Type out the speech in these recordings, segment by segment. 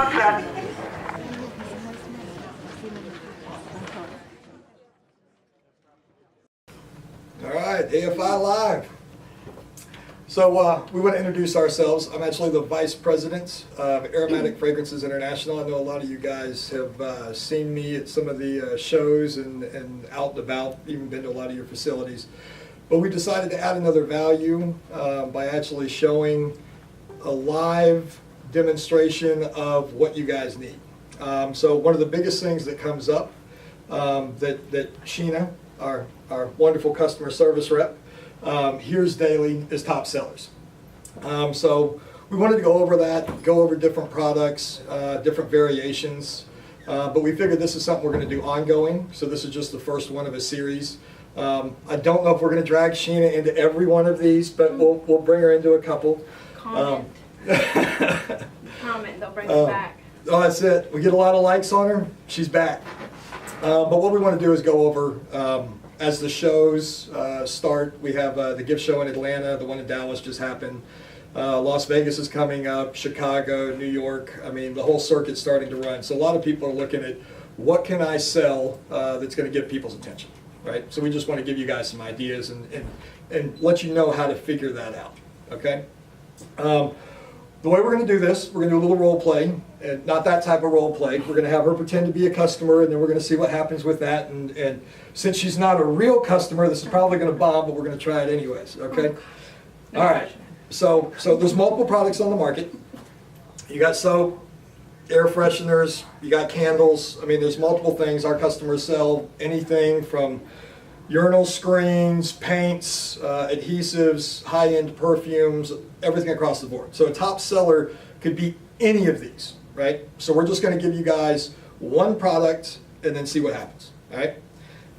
all set. All right, AFI Live. So we want to introduce ourselves. I'm actually the Vice President of Aromatic Fragrances International. I know a lot of you guys have seen me at some of the shows and out and about, even been to a lot of your facilities. But we decided to add another value by actually showing a live demonstration of what you guys need. So one of the biggest things that comes up that Sheena, our wonderful customer service rep, here's daily is top sellers. So we wanted to go over that, go over different products, different variations, but we figured this is something we're going to do ongoing, so this is just the first one of a series. I don't know if we're going to drag Sheena into every one of these, but we'll bring her into a couple. Comment. Comment, they'll bring us back. Oh, that's it. We get a lot of likes on her, she's back. But what we want to do is go over, as the shows start, we have the gift show in Atlanta, the one in Dallas just happened. Las Vegas is coming up, Chicago, New York. I mean, the whole circuit's starting to run. So a lot of people are looking at what can I sell that's going to get people's attention, right? So we just want to give you guys some ideas and let you know how to figure that out, okay? The way we're going to do this, we're going to do a little role play, and not that type of role play. We're going to have her pretend to be a customer, and then we're going to see what happens with that. And since she's not a real customer, this is probably going to bomb, but we're going to try it anyways, okay? All right, so there's multiple products on the market. You got soap, air fresheners, you got candles. I mean, there's multiple things. Our customers sell anything from urinal screens, paints, adhesives, high-end perfumes, everything across the board. So a top seller could be any of these, right? So we're just going to give you guys one product and then see what happens, all right?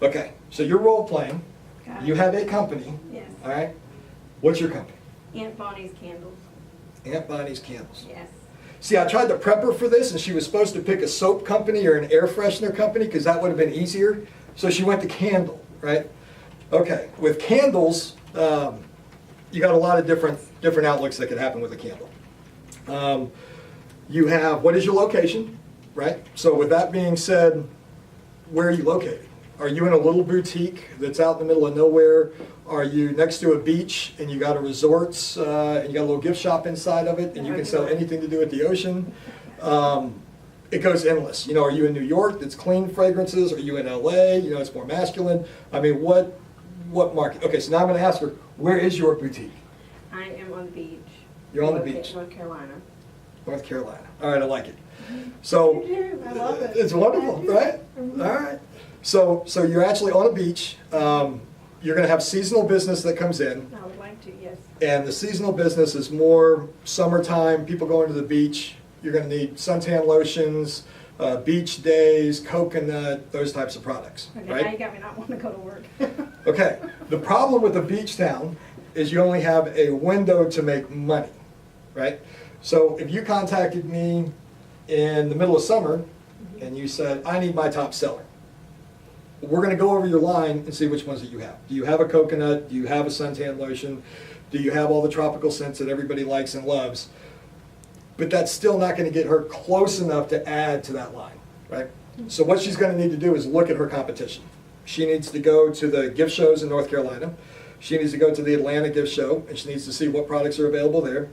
Okay, so you're role playing. You have a company, Yes. all right? What's your company? Aunt Bonnie's Candles. Aunt Bonnie's Candles. Yes. See, I tried to prep her for this, and she was supposed to pick a soap company or an air freshener company because that would have been easier. So she went to candle. Right? Okay, with candles, you got a lot of different outlooks that could happen with a candle. You have, what is your location, right? So with that being said, where are you located? Are you in a little boutique that's out in the middle of nowhere? Are you next to a beach and you got a resort and you got a little gift shop inside of it and you can sell anything to do with the ocean? It goes endless. You know, are you in New York that's clean fragrances? Are you in LA? You know, it's more masculine. I mean, what market? Okay, so now I'm going to ask her, where is your boutique? I am on the beach. You're on the beach. North Carolina. North Carolina. All right, I like it. So, I love it. it's wonderful, right? All right. So you're actually on a beach. You're going to have seasonal business that comes in. I would like to, yes. And the seasonal business is more summertime, people going to the beach. You're going to need suntan lotions, beach days, coconut, those types of products, Okay, right? now you got me not wanting to go to work. Okay, the problem with a beach town is you only have a window to make money, right? So if you contacted me in the middle of summer and you said, I need my top seller, we're going to go over your line and see which ones that you have. Do you have a coconut? Do you have a suntan lotion? Do you have all the tropical scents that everybody likes and loves? But that's still not going to get her close enough to add to that line, right? So what she's going to need to do is look at her competition. She needs to go to the gift shows in North Carolina. She needs to go to the Atlanta gift show, and she needs to see what products are available there.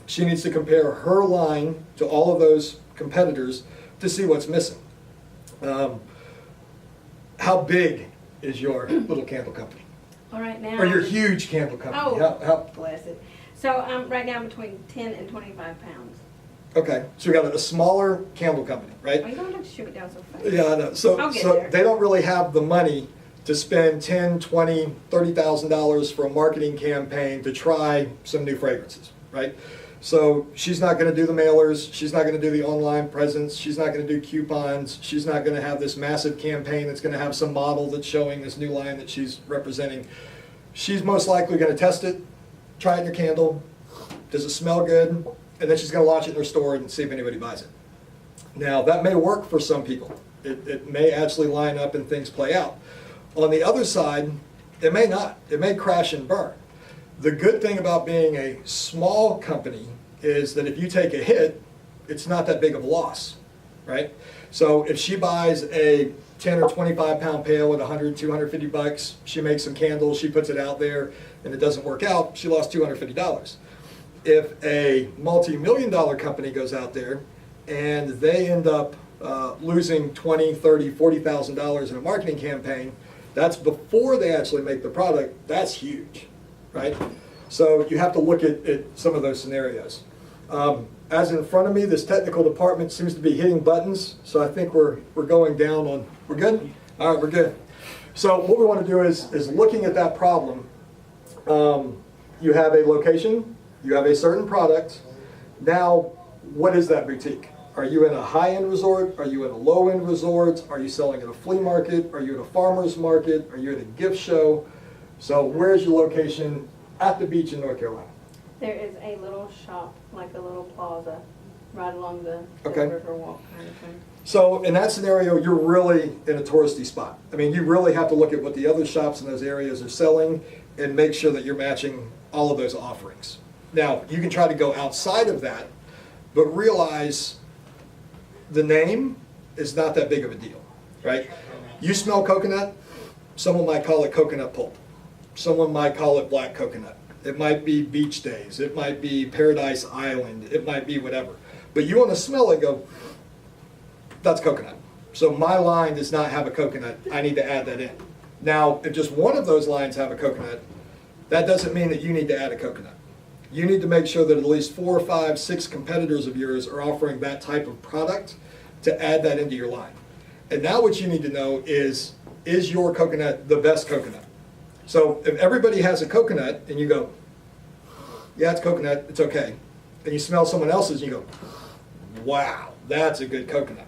She needs to compare her line to all of those competitors to see what's missing. How big is your little candle company? All right, now. Or your huge candle company? Oh, bless it. So right now I'm between 10 and 25 pounds. Okay, so we got a smaller candle company, right? Oh, you don't have to shoot it down so fast. Yeah, I know. I'll get So there. they don't really have the money to spend $10,000, $20,000, $30,000 for a marketing campaign to try some new fragrances, right? So she's not going to do the mailers. She's not going to do the online presence. She's not going to do coupons. She's not going to have this massive campaign that's going to have some model that's showing this new line that she's representing. She's most likely going to test it, try it in your candle. Does it smell good? And then she's going to launch it in her store and see if anybody buys it. Now, that may work for some people. It may actually line up and things play out. On the other side, it may not. It may crash and burn. The good thing about being a small company is that if you take a hit, it's not that big of a loss, right? So if she buys a 10 or 25 pound pail at 100, 250 bucks, she makes some candles, she puts it out there, and it doesn't work out, she lost $250. If a multi-million dollar company goes out there and they end up losing $20, $30, $40,000 in a marketing campaign, that's before they actually make the product, that's huge, right? So you have to look at some of those scenarios. As in front of me, this technical department seems to be hitting buttons, so I think we're going down on, we're good? All right, we're good. So what we want to do is looking at that problem, you have a location, you have a certain product. Now, what is that boutique? Are you in a high-end resort? Are you in a low-end resort? Are you selling at a flea market? Are you at a farmer's market? Are you at a gift show? So where's your location at the beach in North Carolina? There is a little shop, like a little plaza, right along the Okay. river walk kind of thing. So in that scenario, you're really in a touristy spot. I mean, you really have to look at what the other shops in those areas are selling and make sure that you're matching all of those offerings. Now, you can try to go outside of that, but realize the name is not that big of a deal, right? You smell coconut, someone might call it coconut pulp. Someone might call it black coconut. It might be beach days. It might be Paradise Island. It might be whatever. But you want to smell it, go, that's coconut. So my line does not have a coconut. I need to add that in. Now, if just one of those lines have a coconut, that doesn't mean that you need to add a coconut. You need to make sure that at least 4, 5, 6 competitors of yours are offering that type of product to add that into your line. And now what you need to know is your coconut the best coconut? So if everybody has a coconut and you go, yeah, it's coconut, it's okay. And you smell someone else's and you go, wow, that's a good coconut.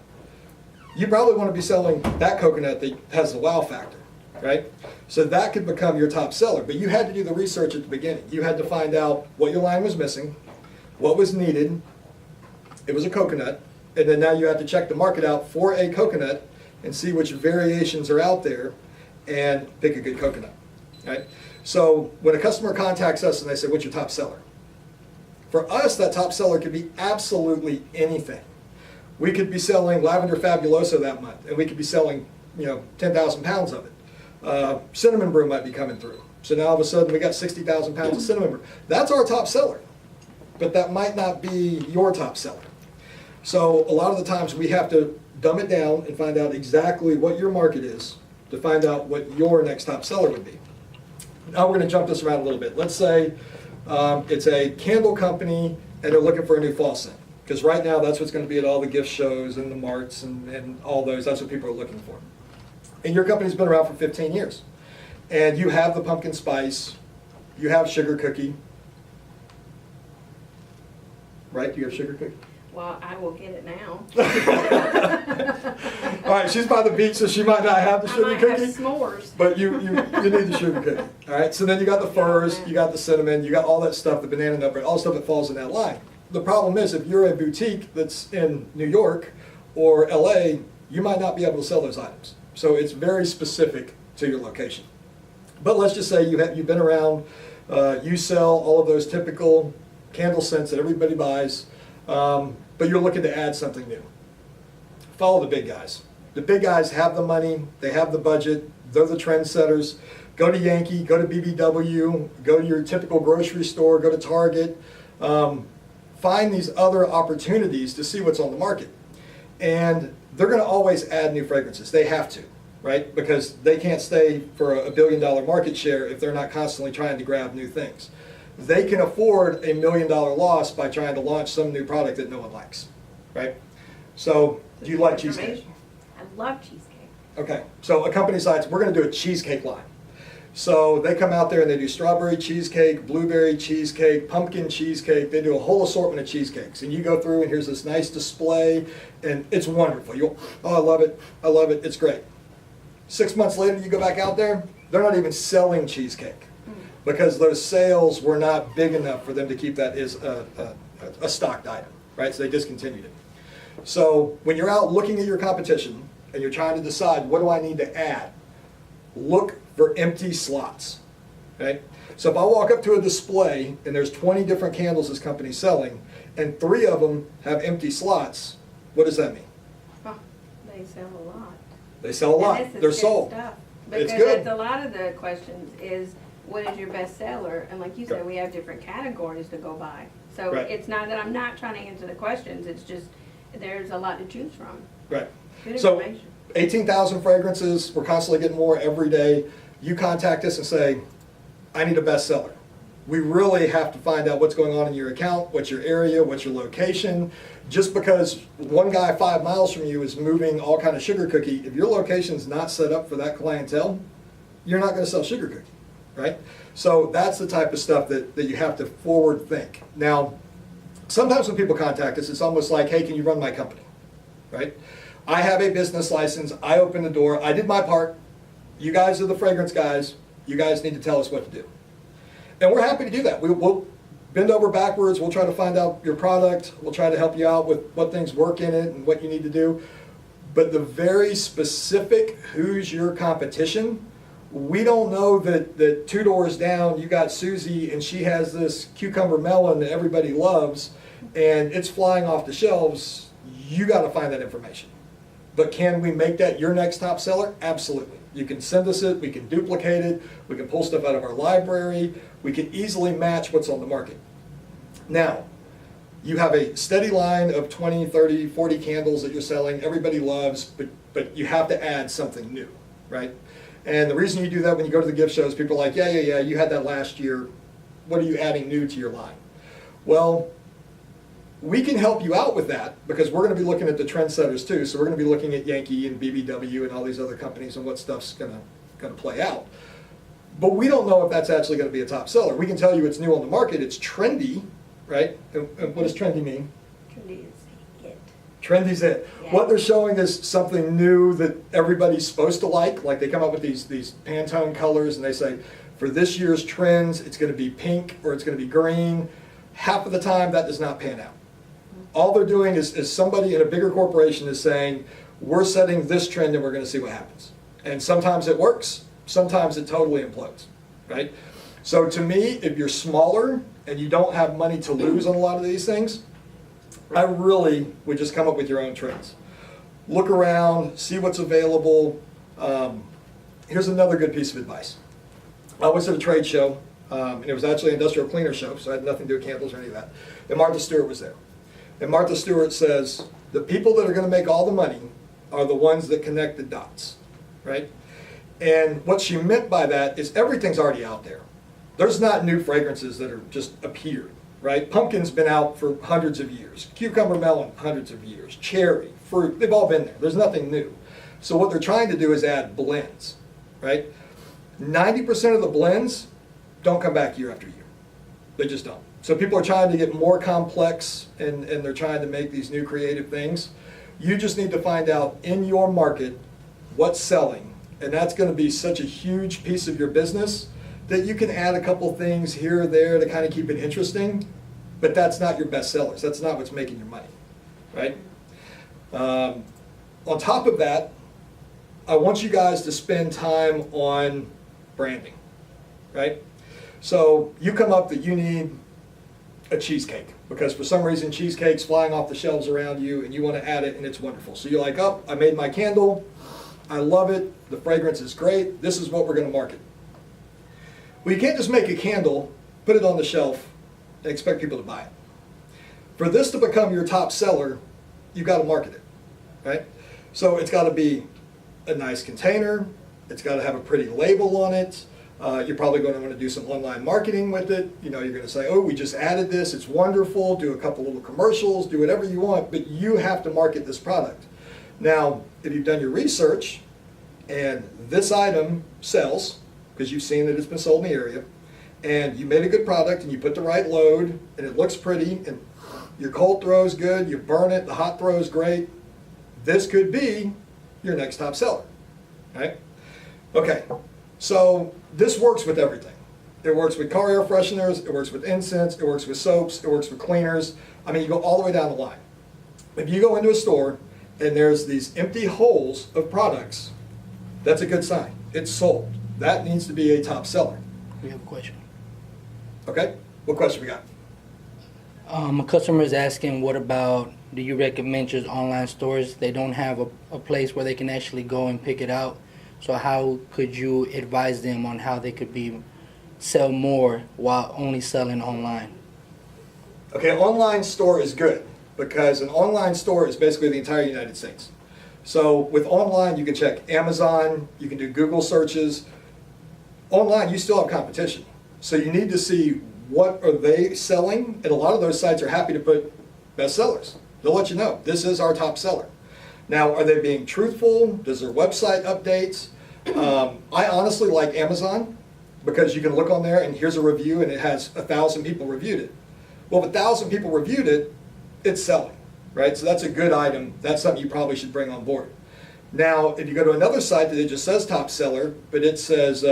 You probably want to be selling that coconut that has the wow factor, right? So that could become your top seller, but you had to do the research at the beginning. You had to find out what your line was missing, what was needed. It was a coconut, and then now you have to check the market out for a coconut and see which variations are out there and pick a good coconut, right? So when a customer contacts us and they say, what's your top seller? For us, that top seller could be absolutely anything. We could be selling Lavender Fabuloso that month, and we could be selling, 10,000 pounds of it. Cinnamon brew might be coming through. So now all of a sudden we got 60,000 pounds of cinnamon brew. That's our top seller, but that might not be your top seller. So a lot of the times we have to dumb it down and find out exactly what your market is to find out what your next top seller would be. Now we're going to jump this around a little bit. Let's say it's a candle company and they're looking for a new fall scent. Because right now that's what's going to be at all the gift shows and the marts and all those. That's what people are looking for. And your company's been around for 15 years. And you have the pumpkin spice, you have sugar cookie. Right? Do you have sugar cookie? Well, I will get it now. All right, she's by the beach, so she might not have the sugar I might cookie. have s'mores. But you need the sugar cookie. All right, so then you got the furs, you got the cinnamon, you got all that stuff, the banana nut bread, all the stuff that falls in that line. The problem is if you're a boutique that's in New York or LA, you might not be able to sell those items. So it's very specific to your location. But let's just say you've been around, you sell all of those typical candle scents that everybody buys, but you're looking to add something new. Follow the big guys. The big guys have the money, they have the budget, they're the trendsetters. Go to Yankee, go to BBW, go to your typical grocery store, go to Target. Find these other opportunities to see what's on the market. And they're going to always add new fragrances. They have to, right? Because they can't stay for a $1 billion market share if they're not constantly trying to grab new things. They can afford $1 million loss by trying to launch some new product that no one likes, right? So, do you like cheesecake? I love cheesecake. Okay, so a company decides we're going to do a cheesecake line. So they come out there and they do strawberry cheesecake, blueberry cheesecake, pumpkin cheesecake. They do a whole assortment of cheesecakes. And you go through and here's this nice display and it's wonderful. You go, oh, I love it, it's great. 6 months later you go back out there, they're not even selling cheesecake because those sales were not big enough for them to keep that as a stocked item, right? So they discontinued it. So when you're out looking at your competition and you're trying to decide what do I need to add, look for empty slots. right? So if I walk up to a display and there's 20 different candles this company's selling, and 3 of them have empty slots, what does that mean? Oh, they sell a lot. They sell a lot. And this is They're good sold. stuff. It's Because good. that's a lot of the questions is, what is your best seller? And like you said, Right. we have different categories to go by. So Right. it's not that I'm not trying to answer the questions, it's just, there's a lot to choose from. Right. Good So information. 18,000 fragrances, we're constantly getting more every day. You contact us and say, I need a bestseller. We really have to find out what's going on in your account, what's your area, what's your location. Just because one guy 5 miles from you is moving all kind of sugar cookie, if your location's not set up for that clientele, you're not going to sell sugar cookie, right? So that's the type of stuff that you have to forward think. Now, sometimes when people contact us, it's almost like, hey, can you run my company, right? I have a business license, I open the door, I did my part, you guys are the fragrance guys, you guys need to tell us what to do. And we're happy to do that. We'll bend over backwards, we'll try to find out your product, we'll try to help you out with what things work in it and what you need to do. But the very specific, who's your competition, we don't know that 2 doors down, you got Susie and she has this cucumber melon that everybody loves and it's flying off the shelves. You got to find that information. But can we make that your next top seller? Absolutely. You can send us it, we can duplicate it, we can pull stuff out of our library, we can easily match what's on the market. Now, you have a steady line of 20, 30, 40 candles that you're selling, everybody loves, but you have to add something new, right? And the reason you do that when you go to the gift shows, people are like, yeah, you had that last year. What are you adding new to your line? Well, we can help you out with that because we're going to be looking at the trendsetters too. So we're going to be looking at Yankee and BBW and all these other companies and what stuff's going to play out. But we don't know if that's actually going to be a top seller. We can tell you it's new on the market, it's trendy, right? And what does trendy mean? Trendy is it. Trendy's it. Yeah. What they're showing is something new that everybody's supposed to like they come up with these Pantone colors and they say, for this year's trends, it's going to be pink or it's going to be green. Half of the time, that does not pan out. All they're doing is somebody in a bigger corporation is saying, we're setting this trend and we're going to see what happens. And sometimes it works, sometimes it totally implodes, right? So to me, if you're smaller and you don't have money to lose on a lot of these things, I really would just come up with your own trends. Look around, see what's available. Here's another good piece of advice. I was at a trade show, and it was actually an industrial cleaner show, so I had nothing to do with candles or any of that. And Martha Stewart was there. And Martha Stewart says, the people that are going to make all the money are the ones that connect the dots, right? And what she meant by that is everything's already out there. There's not new fragrances that are just appeared, right? Pumpkin's been out for hundreds of years. Cucumber melon, hundreds of years. Cherry, fruit, they've all been there. There's nothing new. So what they're trying to do is add blends, right? 90% of the blends don't come back year after year. They just don't. So people are trying to get more complex and they're trying to make these new creative things. You just need to find out in your market what's selling. And that's going to be such a huge piece of your business that you can add a couple things here or there to kind of keep it interesting, but that's not your best sellers. That's not what's making your money, right? On top of that, I want you guys to spend time on branding, right? So you come up that you need a cheesecake because for some reason cheesecake's flying off the shelves around you and you want to add it and it's wonderful. So you're like, oh, I made my candle, I love it, the fragrance is great, this is what we're going to market. Well, you can't just make a candle, put it on the shelf, and expect people to buy it. For this to become your top seller, you've got to market it, right? So it's got to be a nice container, it's got to have a pretty label on it, you're probably going to want to do some online marketing with it. You know, you're going to say, oh, we just added this, it's wonderful, do a couple little commercials, do whatever you want, but you have to market this product. Now, if you've done your research and this item sells, because you've seen that it's been sold in the area, and you made a good product and you put the right load and it looks pretty and your cold throw is good, you burn it, the hot throw is great, this could be your next top seller, right? Okay, so this works with everything. It works with car air fresheners, it works with incense, it works with soaps, it works with cleaners. I mean, you go all the way down the line. If you go into a store and there's these empty holes of products, that's a good sign. It's sold. That needs to be a top seller. We have a question. Okay, what question we got? A customer is asking, what about, do you recommend just online stores? They don't have a place where they can actually go and pick it out. So how could you advise them on how they could sell more while only selling online? Okay, online store is good because an online store is basically the entire United States. So with online, you can check Amazon, you can do Google searches. Online, you still have competition. So you need to see what are they selling, and a lot of those sites are happy to put best sellers. They'll let you know, this is our top seller. Now, are they being truthful? Does their website updates? I honestly like Amazon because you can look on there and here's a review and it has 1,000 people reviewed it. Well, if 1,000 people reviewed it, it's selling, right? So that's a good item. That's something you probably should bring on board. Now, if you go to another site that it just says top seller, but it says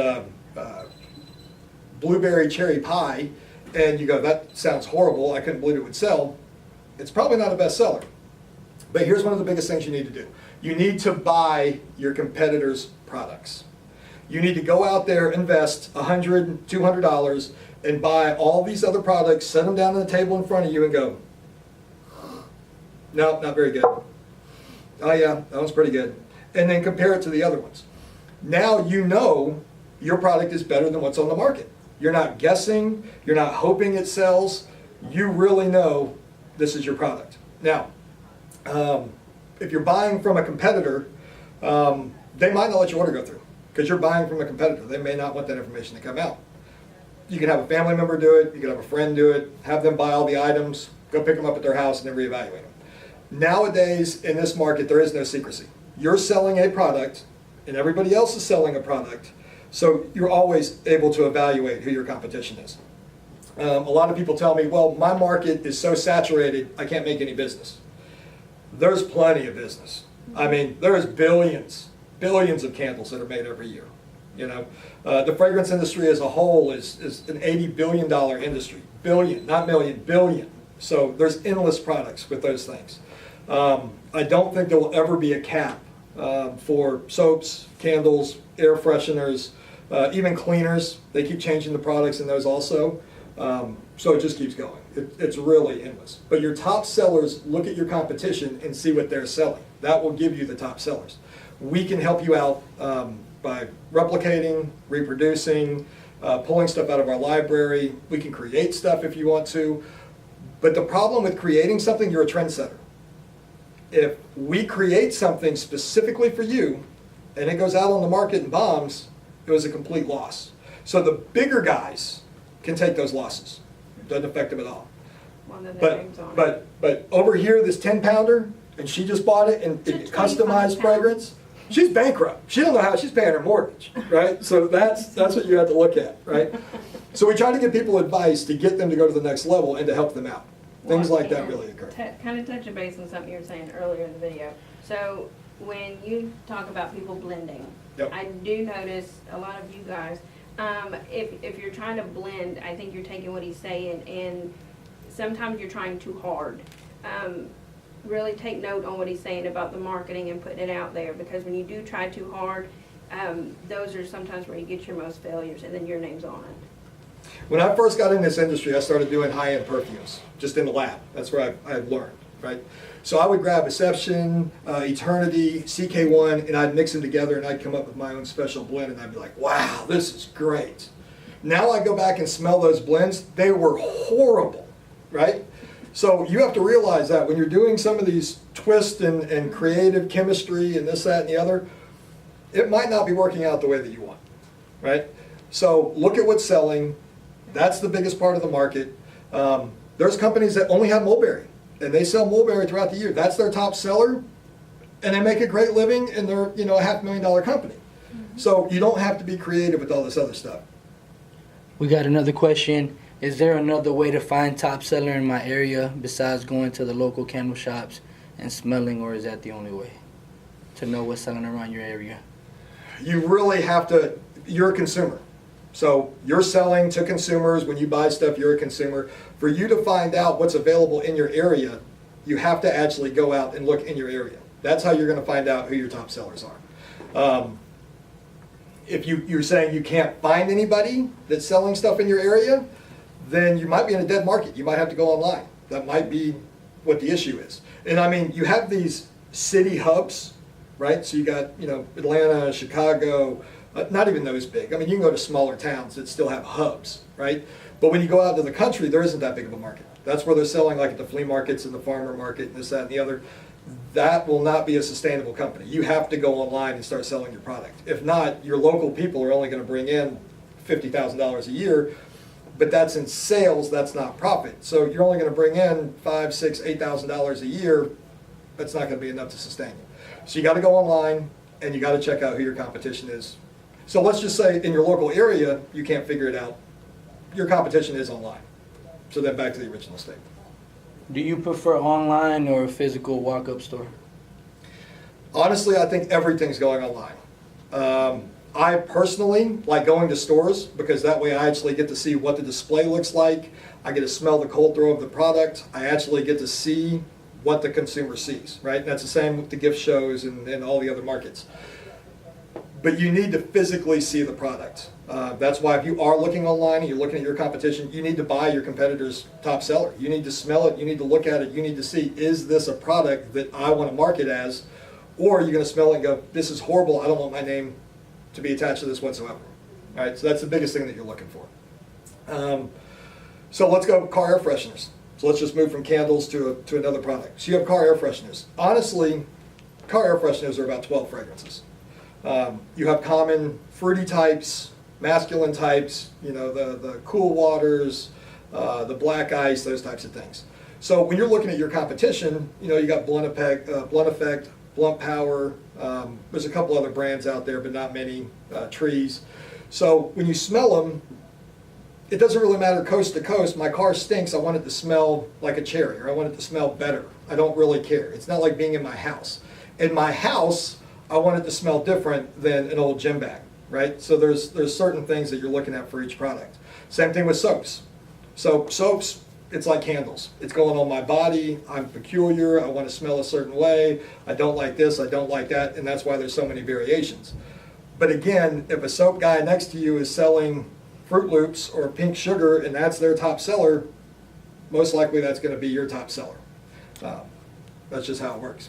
blueberry cherry pie, and you go, that sounds horrible, I couldn't believe it would sell, it's probably not a bestseller. But here's one of the biggest things you need to do. You need to buy your competitors' products. You need to go out there, invest $100, $200, and buy all these other products, set them down on the table in front of you and go, no, not very good. Oh yeah, that one's pretty good. And then compare it to the other ones. Now you know your product is better than what's on the market. You're not guessing, you're not hoping it sells, you really know this is your product. Now, if you're buying from a competitor, they might not let your order go through because you're buying from a competitor. They may not want that information to come out. You can have a family member do it, you can have a friend do it, have them buy all the items, go pick them up at their house and then reevaluate them. Nowadays, in this market, there is no secrecy. You're selling a product and everybody else is selling a product. So you're always able to evaluate who your competition is. A lot of people tell me, well, my market is so saturated, I can't make any business. There's plenty of business. I mean, there's billions of candles that are made every year. You know, the fragrance industry as a whole is an $80 billion industry. Billion, not million, billion. So there's endless products with those things. I don't think there will ever be a cap for soaps, candles, air fresheners, even cleaners. They keep changing the products in those also. So it just keeps going. It's really endless. But your top sellers, look at your competition and see what they're selling. That will give you the top sellers. We can help you out by replicating, reproducing, pulling stuff out of our library. We can create stuff if you want to. But the problem with creating something, you're a trendsetter. If we create something specifically for you and it goes out on the market and bombs, it was a complete loss. So the bigger guys can take those losses. It doesn't affect them at all. But over here, this 10-pounder, and she just bought it and customized fragrance, she's bankrupt. She don't know how she's paying her mortgage, right? So that's what you have to look at, right? So we try to give people advice to get them to go to the next level and to help them out. Things like that really occur. Kind of touching base on something you were saying earlier in the video. So when you talk about people blending, Yep. I do notice a lot of you guys, if you're trying to blend, I think you're taking what he's saying and sometimes you're trying too hard. Really take note on what he's saying about the marketing and putting it out there, because when you do try too hard, those are sometimes where you get your most failures and then your name's on it. When I first got in this industry, I started doing high-end perfumes, just in the lab. That's where I learned, right? So I would grab Deception, Eternity, CK1, and I'd mix them together and I'd come up with my own special blend and I'd be like, wow, this is great. Now I go back and smell those blends, they were horrible, right? So you have to realize that when you're doing some of these twist and creative chemistry and this, that, and the other, it might not be working out the way that you want, right? So look at what's selling. That's the biggest part of the market. There's companies that only have mulberry, and they sell mulberry throughout the year. That's their top seller, and they make a great living, and they're a $500,000 company. So you don't have to be creative with all this other stuff. We got another question. Is there another way to find top seller in my area besides going to the local candle shops and smelling, or is that the only way to know what's selling around your area? You really have to, you're a consumer. So you're selling to consumers. When you buy stuff, you're a consumer. For you to find out what's available in your area, you have to actually go out and look in your area. That's how you're going to find out who your top sellers are. if you're saying you can't find anybody that's selling stuff in your area, then you might be in a dead market. You might have to go online. That might be what the issue is. And I mean, you have these city hubs, right? So you got, Atlanta, Chicago, not even those big. I mean, you can go to smaller towns that still have hubs, right? But when you go out into the country, there isn't that big of a market. That's where they're selling, like at the flea markets and the farmer market and this, that, and the other. That will not be a sustainable company. You have to go online and start selling your product. If not, your local people are only going to bring in $50,000 a year, but that's in sales, that's not profit. So you're only going to bring in $5,000, $6,000, $8,000 a year. That's not going to be enough to sustain you. So you got to go online and you got to check out who your competition is. So let's just say in your local area, you can't figure it out. Your competition is online. So then back to the original statement. Do you prefer online or a physical walk-up store? Honestly, I think everything's going online. I personally like going to stores because that way I actually get to see what the display looks like. I get to smell the cold throw of the product. I actually get to see what the consumer sees, right? And that's the same with the gift shows and all the other markets. But you need to physically see the product. That's why if you are looking online and you're looking at your competition, you need to buy your competitor's top seller. You need to smell it, you need to look at it, you need to see, is this a product that I want to market as? Or are you going to smell it and go, this is horrible, I don't want my name to be attached to this whatsoever. All right, so that's the biggest thing that you're looking for. So let's go car air fresheners. So let's just move from candles to another product. So you have car air fresheners. Honestly, car air fresheners are about 12 fragrances. You have common fruity types, masculine types, the cool waters, the black ice, those types of things. So when you're looking at your competition, you got Blunt Effect, Blunt Power, there's a couple other brands out there, but not many, Trees. So when you smell them, it doesn't really matter coast to coast. My car stinks, I want it to smell like a cherry, or I want it to smell better. I don't really care. It's not like being in my house. In my house, I want it to smell different than an old gym bag, right? So there's certain things that you're looking at for each product. Same thing with soaps. So soaps, it's like candles. It's going on my body, I'm peculiar, I want to smell a certain way, I don't like this, I don't like that, and that's why there's so many variations. But again, if a soap guy next to you is selling Fruit Loops or pink sugar and that's their top seller, most likely that's going to be your top seller. That's just how it works.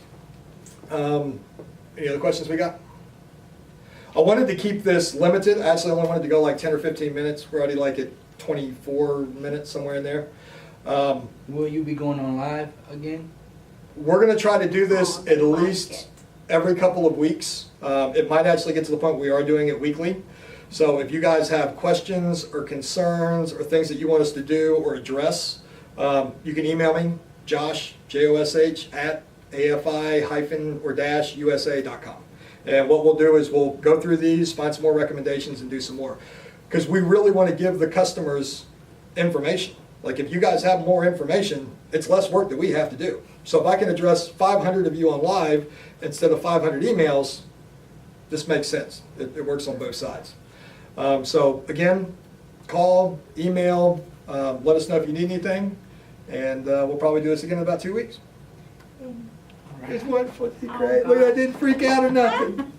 Any other questions we got? I wanted to keep this limited. Actually, I only wanted to go like 10 or 15 minutes. We're already like at 24 minutes, somewhere in there. Will you be going on live again? We're going to try to do this at least every couple of weeks. It might actually get to the point where we are doing it weekly. So if you guys have questions or concerns or things that you want us to do or address, you can email me, Josh, Josh, at AFI-USA.com. And what we'll do is we'll go through these, find some more recommendations, and do some more. Because we really want to give the customers information. Like if you guys have more information, it's less work that we have to do. So if I can address 500 of you on live instead of 500 emails, this makes sense. It works on both sides. So again, call, email, let us know if you need anything, and we'll probably do this again in about 2 weeks. It's wonderful. Great. Look, I didn't freak out or nothing.